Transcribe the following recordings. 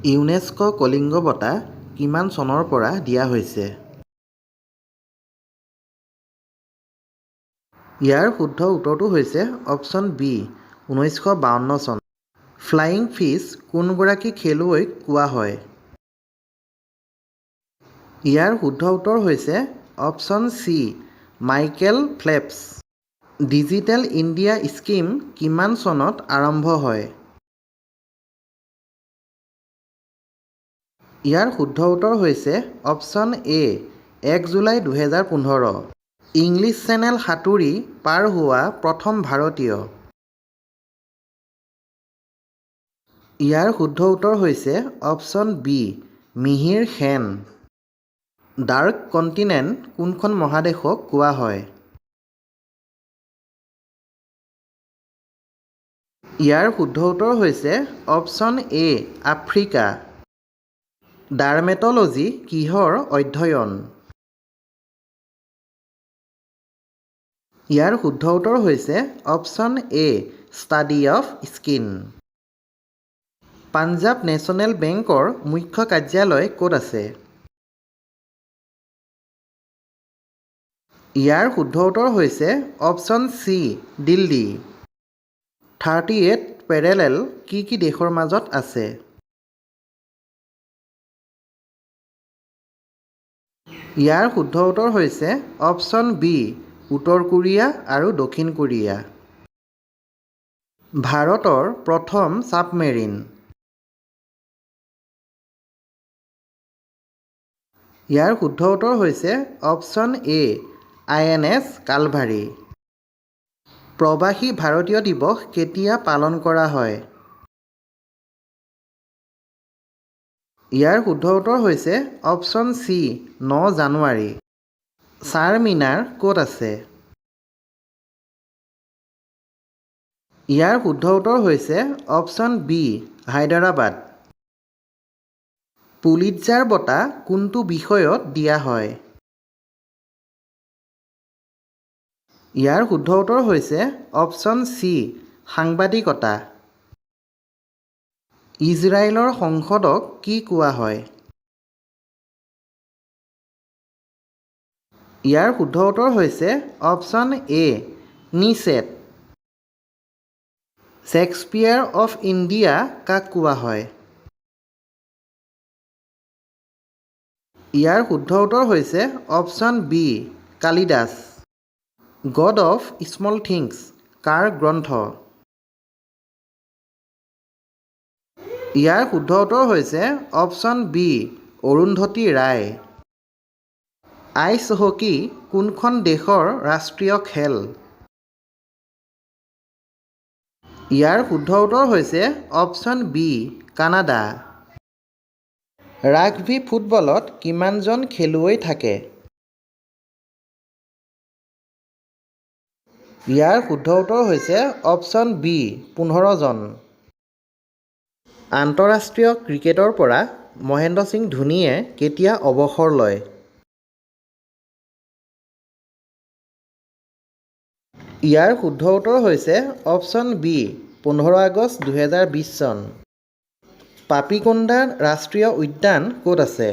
UNESCO' Kalinga বঁটা কিমান চনৰ পৰা দিয়া হৈছে? ইয়াৰ শুদ্ধ উত্তৰটো হৈছে অপশ্যন বি 1952 চন। ফ্লাইং ফিছ কোনগৰাকী খেলুৱৈক কোৱা হয়? ইয়াৰ শুদ্ধ উত্তৰ হৈছে option C Michael Phelps. Digital India scheme কিমান চনত আৰম্ভ হয়? ইয়াৰ শুদ্ধ উত্তৰ হৈছে অপশ্যন এ 1 জুলাই 2015। ইংলিছ চেনেল সাঁতুৰি পাৰ হোৱা প্ৰথম ভাৰতীয়? ইয়াৰ শুদ্ধ উত্তৰ হৈছে অপশ্যন বি মিহিৰ সেন। ডাৰ্ক কণ্টিনেণ্ট কোনখন মহাদেশক কোৱা হয়? ইয়াৰ শুদ্ধ উত্তৰ হৈছে অপশ্যন এ আফ্ৰিকা। ডাৰ্মেট'লজি কিহৰ অধ্যয়ন? ইয়াৰ শুদ্ধ উত্তৰ হৈছে option A study of skin. Punjab national বেংকৰ মুখ্য কাৰ্যালয় ক'ত আছে? ইয়াৰ শুদ্ধ উত্তৰ হৈছে অপশ্যন চি দিল্লী। 38 পেৰেলেল কি দেশৰ মাজত আছে? ইয়াৰ শুদ্ধ উত্তৰ হৈছে অপশ্যন বি উত্তৰ কোৰিয়া আৰু দক্ষিণ কোৰিয়া। ভাৰতৰ প্ৰথম ছাবমেৰিন? ইয়াৰ শুদ্ধ উত্তৰ হৈছে অপশ্যন এ INS কালভাৰী। প্ৰৱাসী ভাৰতীয় দিৱস কেতিয়া পালন কৰা হয়? ইয়াৰ শুদ্ধ উত্তৰ হৈছে অপশ্যন চি 9 জানুৱাৰী। চাৰমিনাৰ ক'ত আছে? ইয়াৰ শুদ্ধ উত্তৰ হৈছে অপশ্যন বি হায়দৰাবাদ। পুলিটজাৰ বঁটা কোনটো বিষয়ত দিয়া হয়? ইয়াৰ শুদ্ধ উত্তৰ হৈছে অপশ্যন চি সাংবাদিকতা। ইজৰাইলৰ সংসদক কি কোৱা হয়? ইয়াৰ শুদ্ধ উত্তৰ হৈছে অপশ্যন এ নিছেট। শ্বেক্সপিয়াৰ অফ ইণ্ডিয়া কাক কোৱা হয়? ইয়াৰ শুদ্ধ উত্তৰ হৈছে option B Kalidas. God of small things কাৰ গ্ৰন্থ? ইয়াৰ শুদ্ধ উত্তৰ হৈছে option B Arundhati Roy. Ice hockey কোনখন দেশৰ ৰাষ্ট্ৰীয় খেল? ইয়াৰ শুদ্ধ উত্তৰ হৈছে অপশ্যন বি কানাডা। ৰাগবী ফুটবলত কিমানজন খেলুৱৈ থাকে? ইয়াৰ শুদ্ধ উত্তৰ হৈছে অপশ্যন বি 15 জন। আন্তঃৰাষ্ট্ৰীয় ক্ৰিকেটৰ পৰা মহেন্দ্ৰ সিং ধোনীয়ে কেতিয়া অৱসৰ লয়? ইয়াৰ শুদ্ধ উত্তৰ হৈছে অপশ্যন বি 15 আগষ্ট 2020 চন। পাপিকোণ্ডা ৰাষ্ট্ৰীয় উদ্যান ক'ত আছে?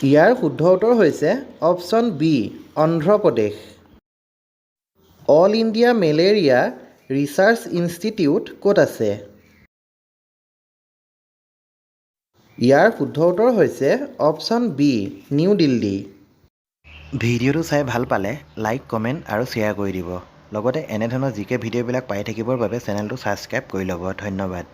ইয়াৰ শুদ্ধ উত্তৰ হৈছে option B Andhra Pradesh. All India malaria research institute ক'ত আছে? ইয়াৰ শুদ্ধ উত্তৰ হৈছে অপশ্যন বি নিউ দিল্লী। ভিডিঅ'টো চাই ভাল পালে লাইক কমেণ্ট আৰু শ্বেয়াৰ কৰি দিব। লগতে এনেধৰণৰ জিকে ভিডিঅ'বিলাক পাই থাকিবৰ বাবে চেনেলটো ছাবস্ক্ৰাইব কৰি ল'ব। ধন্যবাদ।